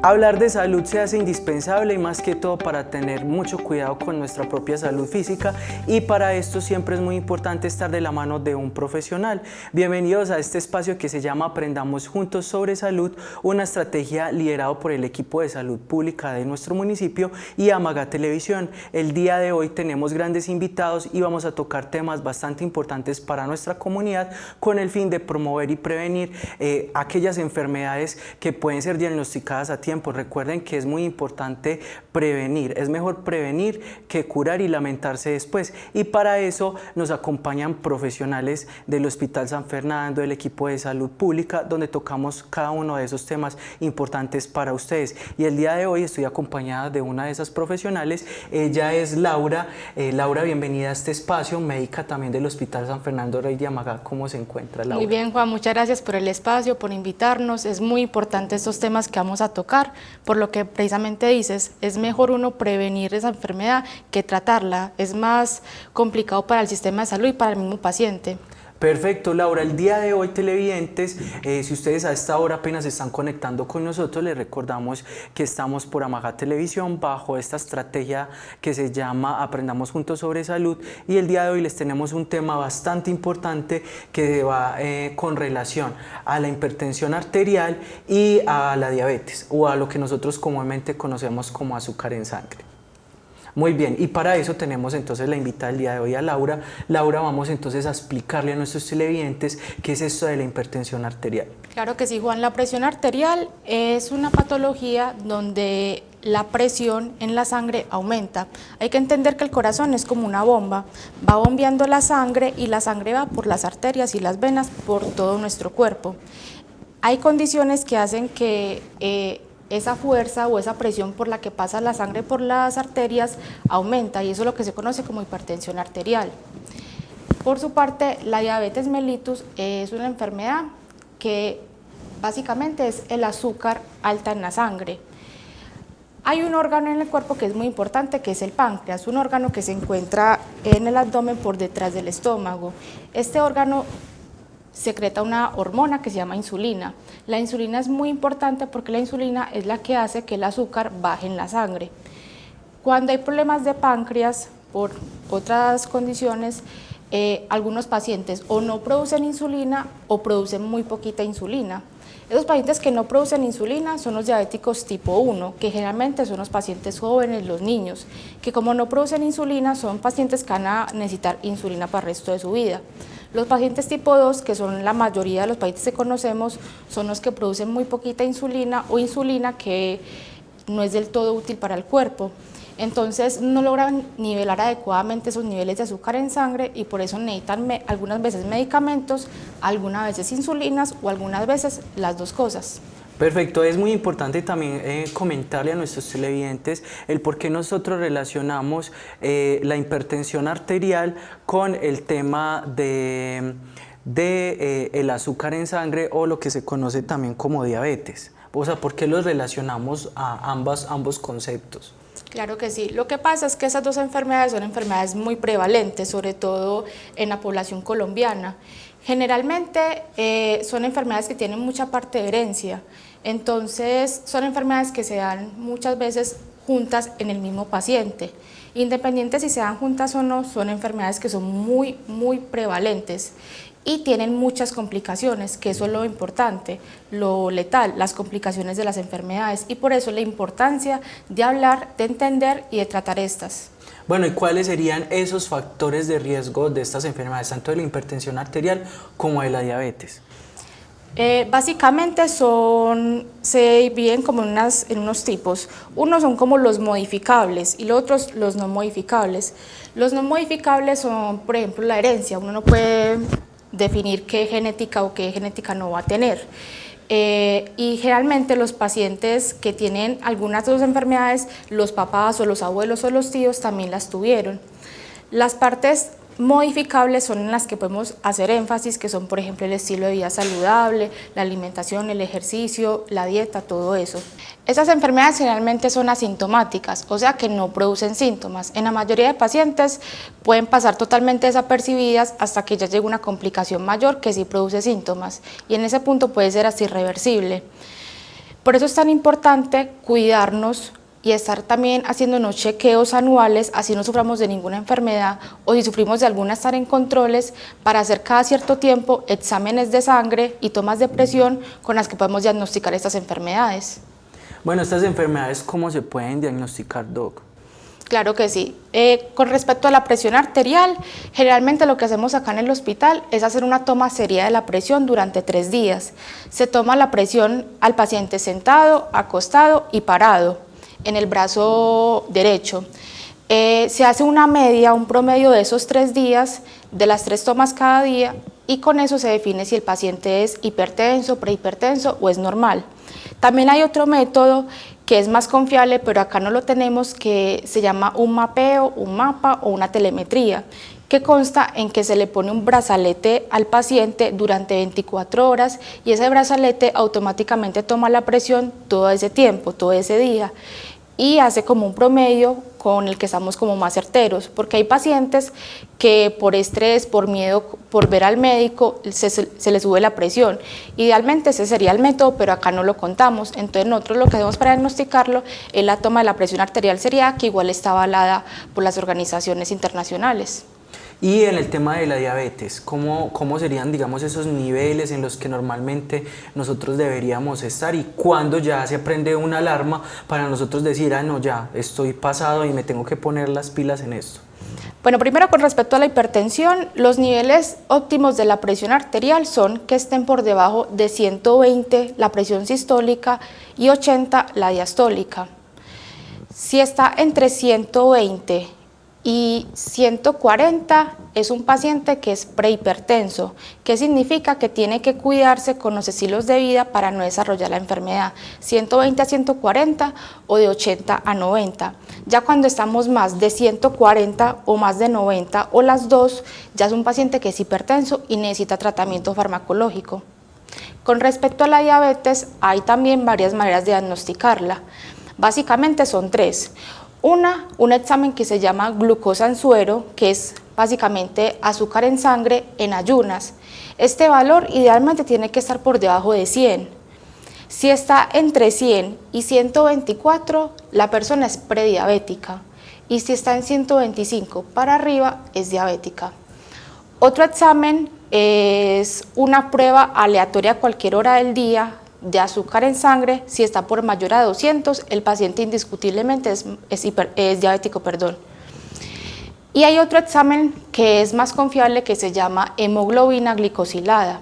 Hablar de salud se hace indispensable y más que todo para tener mucho cuidado con nuestra propia salud física, y para esto siempre es muy importante estar de la mano de un profesional. Bienvenidos a este espacio que se llama Aprendamos Juntos sobre Salud, una estrategia liderada por el equipo de salud pública de nuestro municipio y Amaga Televisión. El día de hoy tenemos grandes invitados y vamos a tocar temas bastante importantes para nuestra comunidad con el fin de promover y prevenir aquellas enfermedades que pueden ser diagnosticadas a tiempo. Recuerden que es muy importante prevenir, es mejor prevenir que curar y lamentarse después, y para eso nos acompañan profesionales del Hospital San Fernando, del equipo de salud pública, donde tocamos cada uno de esos temas importantes para ustedes. Y el día de hoy estoy acompañada de una de esas profesionales. Ella es Laura. Laura, bienvenida a este espacio, médica también del Hospital San Fernando Rey de Amaga. ¿Cómo se encuentra, Laura? Muy bien, Juan, muchas gracias por el espacio, por invitarnos. Es muy importante estos temas que vamos a tocar, por lo que precisamente dices, es mejor uno prevenir esa enfermedad que tratarla. Es más complicado para el sistema de salud y para el mismo paciente. Perfecto, Laura. El día de hoy, televidentes, si ustedes a esta hora apenas se están conectando con nosotros, les recordamos que estamos por Amaga Televisión bajo esta estrategia que se llama Aprendamos Juntos sobre Salud, y el día de hoy les tenemos un tema bastante importante que va con relación a la hipertensión arterial y a la diabetes, o a lo que nosotros comúnmente conocemos como azúcar en sangre. Muy bien, y para eso tenemos entonces la invitada el día de hoy a Laura. Laura, vamos entonces a explicarle a nuestros televidentes qué es esto de la hipertensión arterial. Claro que sí, Juan. La presión arterial es una patología donde la presión en la sangre aumenta. Hay que entender que el corazón es como una bomba, va bombeando la sangre y la sangre va por las arterias y las venas por todo nuestro cuerpo. Hay condiciones que hacen que esa fuerza o esa presión por la que pasa la sangre por las arterias aumenta, y eso es lo que se conoce como hipertensión arterial. Por su parte, la diabetes mellitus es una enfermedad que básicamente es el azúcar alta en la sangre. Hay un órgano en el cuerpo que es muy importante, que es el páncreas, un órgano que se encuentra en el abdomen por detrás del estómago. Este órgano secreta una hormona que se llama insulina. La insulina es muy importante porque la insulina es la que hace que el azúcar baje en la sangre. Cuando hay problemas de páncreas por otras condiciones, algunos pacientes o no producen insulina o producen muy poquita insulina. Esos pacientes que no producen insulina son los diabéticos tipo 1, que generalmente son los pacientes jóvenes, los niños, que como no producen insulina son pacientes que van a necesitar insulina para el resto de su vida. Los pacientes tipo 2, que son la mayoría de los pacientes que conocemos, son los que producen muy poquita insulina o insulina que no es del todo útil para el cuerpo. Entonces no logran nivelar adecuadamente esos niveles de azúcar en sangre y por eso necesitan algunas veces medicamentos, algunas veces insulinas o algunas veces las dos cosas. Perfecto, es muy importante también comentarle a nuestros televidentes el por qué nosotros relacionamos la hipertensión arterial con el tema de el azúcar en sangre, o lo que se conoce también como diabetes. O sea, ¿por qué los relacionamos a ambos conceptos? Claro que sí. Lo que pasa es que esas dos enfermedades son enfermedades muy prevalentes, sobre todo en la población colombiana. Generalmente son enfermedades que tienen mucha parte de herencia, entonces son enfermedades que se dan muchas veces juntas en el mismo paciente. Independiente si se dan juntas o no, son enfermedades que son muy prevalentes y tienen muchas complicaciones, que eso es lo importante, lo letal, las complicaciones de las enfermedades, y por eso la importancia de hablar, de entender y de tratar estas. Bueno, ¿y cuáles serían esos factores de riesgo de estas enfermedades, tanto de la hipertensión arterial como de la diabetes? Básicamente se dividen como en unos tipos. Unos son como los modificables y los otros los no modificables. Los no modificables son, por ejemplo, la herencia. Uno no puede definir qué genética o qué genética no va a tener. Y generalmente los pacientes que tienen algunas de las enfermedades, los papás o los abuelos o los tíos también las tuvieron. Las partes modificables son en las que podemos hacer énfasis, que son por ejemplo el estilo de vida saludable, la alimentación, el ejercicio, la dieta, todo eso. Estas enfermedades generalmente son asintomáticas, o sea que no producen síntomas. En la mayoría de pacientes pueden pasar totalmente desapercibidas hasta que ya llegue una complicación mayor que sí produce síntomas, y en ese punto puede ser hasta irreversible. Por eso es tan importante cuidarnos y estar también haciéndonos chequeos anuales, así no suframos de ninguna enfermedad o si sufrimos de alguna, estar en controles para hacer cada cierto tiempo exámenes de sangre y tomas de presión con las que podemos diagnosticar estas enfermedades. Bueno, estas enfermedades, ¿cómo se pueden diagnosticar, Doc? Claro que sí. Con respecto a la presión arterial, generalmente lo que hacemos acá en el hospital es hacer una toma seria de la presión durante 3 días. Se toma la presión al paciente sentado, acostado y parado en el brazo derecho. Se hace una media, un promedio de esos 3 días, de las 3 tomas cada día, y con eso se define si el paciente es hipertenso, prehipertenso o es normal. También hay otro método que es más confiable, pero acá no lo tenemos, que se llama un mapeo, un mapa o una telemetría, que consta en que se le pone un brazalete al paciente durante 24 horas y ese brazalete automáticamente toma la presión todo ese tiempo, todo ese día, y hace como un promedio con el que estamos como más certeros, porque hay pacientes que por estrés, por miedo, por ver al médico, se les sube la presión. Idealmente ese sería el método, pero acá no lo contamos. Entonces nosotros lo que hacemos para diagnosticarlo es la toma de la presión arterial seriada, que igual está avalada por las organizaciones internacionales. Y en el tema de la diabetes, ¿cómo serían, digamos, esos niveles en los que normalmente nosotros deberíamos estar y cuándo ya se prende una alarma para nosotros decir, no, ya estoy pasado y me tengo que poner las pilas en esto? Bueno, primero con respecto a la hipertensión, los niveles óptimos de la presión arterial son que estén por debajo de 120 la presión sistólica y 80 la diastólica. Si está entre 120 y 140 es un paciente que es prehipertenso, que significa que tiene que cuidarse con los estilos de vida para no desarrollar la enfermedad, 120 a 140 o de 80 a 90. Ya cuando estamos más de 140 o más de 90 o las dos, ya es un paciente que es hipertenso y necesita tratamiento farmacológico. Con respecto a la diabetes, hay también varias maneras de diagnosticarla. Básicamente son 3. Un examen que se llama glucosa en suero, que es básicamente azúcar en sangre en ayunas. Este valor idealmente tiene que estar por debajo de 100. Si está entre 100 y 124, la persona es prediabética, y si está en 125 para arriba, es diabética. Otro examen es una prueba aleatoria a cualquier hora del día de azúcar en sangre. Si está por mayor a 200, el paciente indiscutiblemente es diabético. Y hay otro examen que es más confiable, que se llama hemoglobina glicosilada.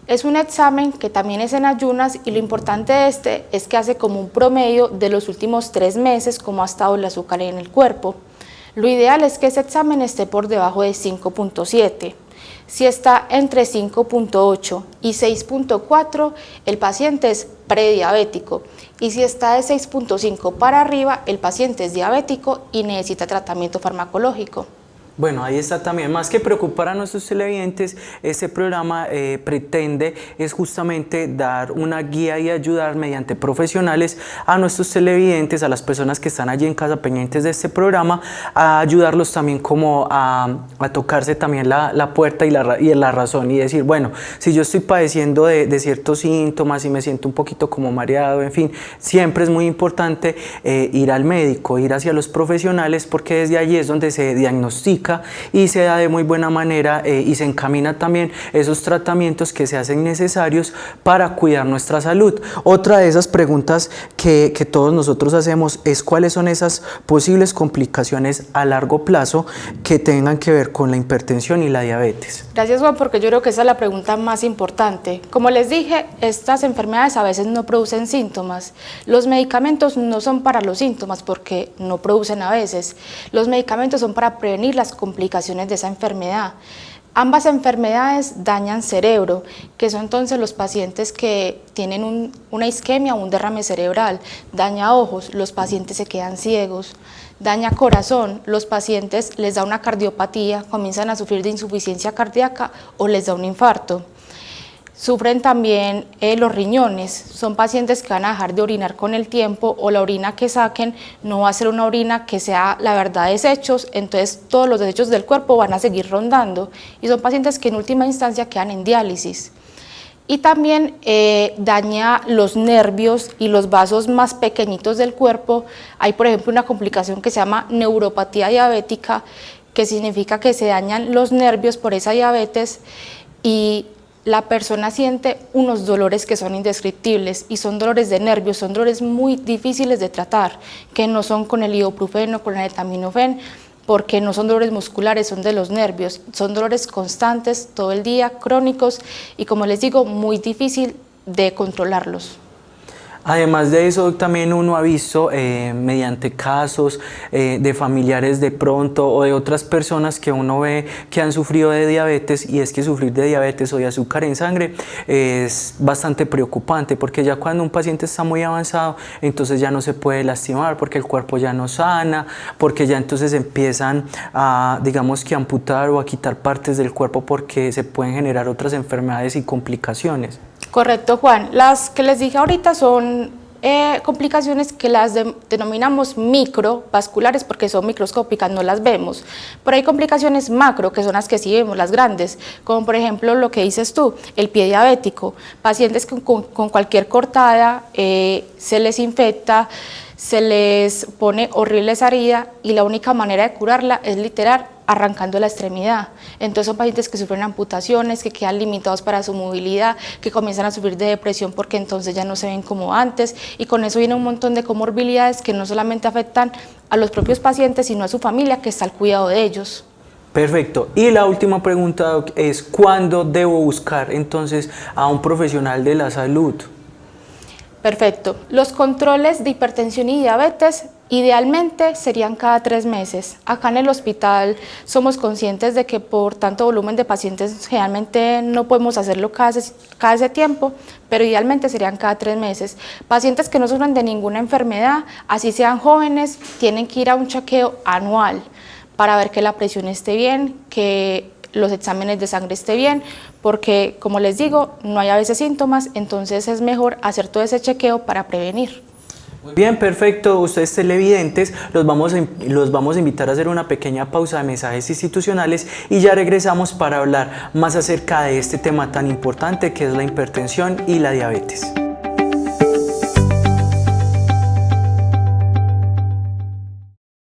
Es un examen que también es en ayunas, y lo importante de este es que hace como un promedio de los últimos 3 meses cómo ha estado el azúcar en el cuerpo. Lo ideal es que ese examen esté por debajo de 5.7. Si está entre 5.8 y 6.4, el paciente es prediabético, y si está de 6.5 para arriba, el paciente es diabético y necesita tratamiento farmacológico. Bueno, ahí está también. Más que preocupar a nuestros televidentes, este programa pretende es justamente dar una guía y ayudar mediante profesionales a nuestros televidentes, a las personas que están allí en casa pendientes de este programa, a ayudarlos también como a tocarse también la puerta y la razón, y decir, bueno, si yo estoy padeciendo de ciertos síntomas y me siento un poquito como mareado, en fin, siempre es muy importante ir al médico, ir hacia los profesionales, porque desde allí es donde se diagnostica y se da de muy buena manera y se encamina también esos tratamientos que se hacen necesarios para cuidar nuestra salud. Otra de esas preguntas que todos nosotros hacemos es cuáles son esas posibles complicaciones a largo plazo que tengan que ver con la hipertensión y la diabetes. Gracias, Juan, porque yo creo que esa es la pregunta más importante. Como les dije, estas enfermedades a veces no producen síntomas. Los medicamentos no son para los síntomas, porque no producen a veces. Los medicamentos son para prevenir las complicaciones de esa enfermedad. Ambas enfermedades dañan cerebro, que son entonces los pacientes que tienen una isquemia o un derrame cerebral, daña ojos, los pacientes se quedan ciegos, daña corazón, los pacientes les da una cardiopatía, comienzan a sufrir de insuficiencia cardíaca o les da un infarto. Sufren también los riñones, son pacientes que van a dejar de orinar con el tiempo, o la orina que saquen no va a ser una orina que sea la verdad desechos, entonces todos los desechos del cuerpo van a seguir rondando, y son pacientes que en última instancia quedan en diálisis. y también daña los nervios y los vasos más pequeñitos del cuerpo. Hay, por ejemplo, una complicación que se llama neuropatía diabética, que significa que se dañan los nervios por esa diabetes y la persona siente unos dolores que son indescriptibles y son dolores de nervios, son dolores muy difíciles de tratar, que no son con el ibuprofeno, con el acetaminofén, porque no son dolores musculares, son de los nervios, son dolores constantes todo el día, crónicos y, como les digo, muy difícil de controlarlos. Además de eso, también uno ha visto mediante casos de familiares de pronto o de otras personas que uno ve que han sufrido de diabetes, y es que sufrir de diabetes o de azúcar en sangre es bastante preocupante, porque ya cuando un paciente está muy avanzado, entonces ya no se puede lastimar porque el cuerpo ya no sana, porque ya entonces empiezan a, digamos, que amputar o a quitar partes del cuerpo porque se pueden generar otras enfermedades y complicaciones. Correcto, Juan. Las que les dije ahorita son complicaciones que las denominamos microvasculares porque son microscópicas, no las vemos. Pero hay complicaciones macro, que son las que sí vemos, las grandes, como por ejemplo lo que dices tú, el pie diabético. Pacientes con cualquier cortada se les infecta, se les pone horrible esa herida y la única manera de curarla es literal arrancando la extremidad. Entonces son pacientes que sufren amputaciones, que quedan limitados para su movilidad, que comienzan a sufrir de depresión porque entonces ya no se ven como antes, y con eso viene un montón de comorbilidades que no solamente afectan a los propios pacientes, sino a su familia que está al cuidado de ellos. Perfecto. Y la última pregunta, Doc, es ¿cuándo debo buscar entonces a un profesional de la salud? Perfecto. Los controles de hipertensión y diabetes idealmente serían cada 3 meses. Acá en el hospital somos conscientes de que por tanto volumen de pacientes generalmente no podemos hacerlo cada ese tiempo, pero idealmente serían cada 3 meses. Pacientes que no sufren de ninguna enfermedad, así sean jóvenes, tienen que ir a un chequeo anual para ver que la presión esté bien, que los exámenes de sangre esté bien, porque como les digo, no hay a veces síntomas, entonces es mejor hacer todo ese chequeo para prevenir. Muy bien, perfecto. Ustedes televidentes, los vamos a invitar a hacer una pequeña pausa de mensajes institucionales y ya regresamos para hablar más acerca de este tema tan importante que es la hipertensión y la diabetes.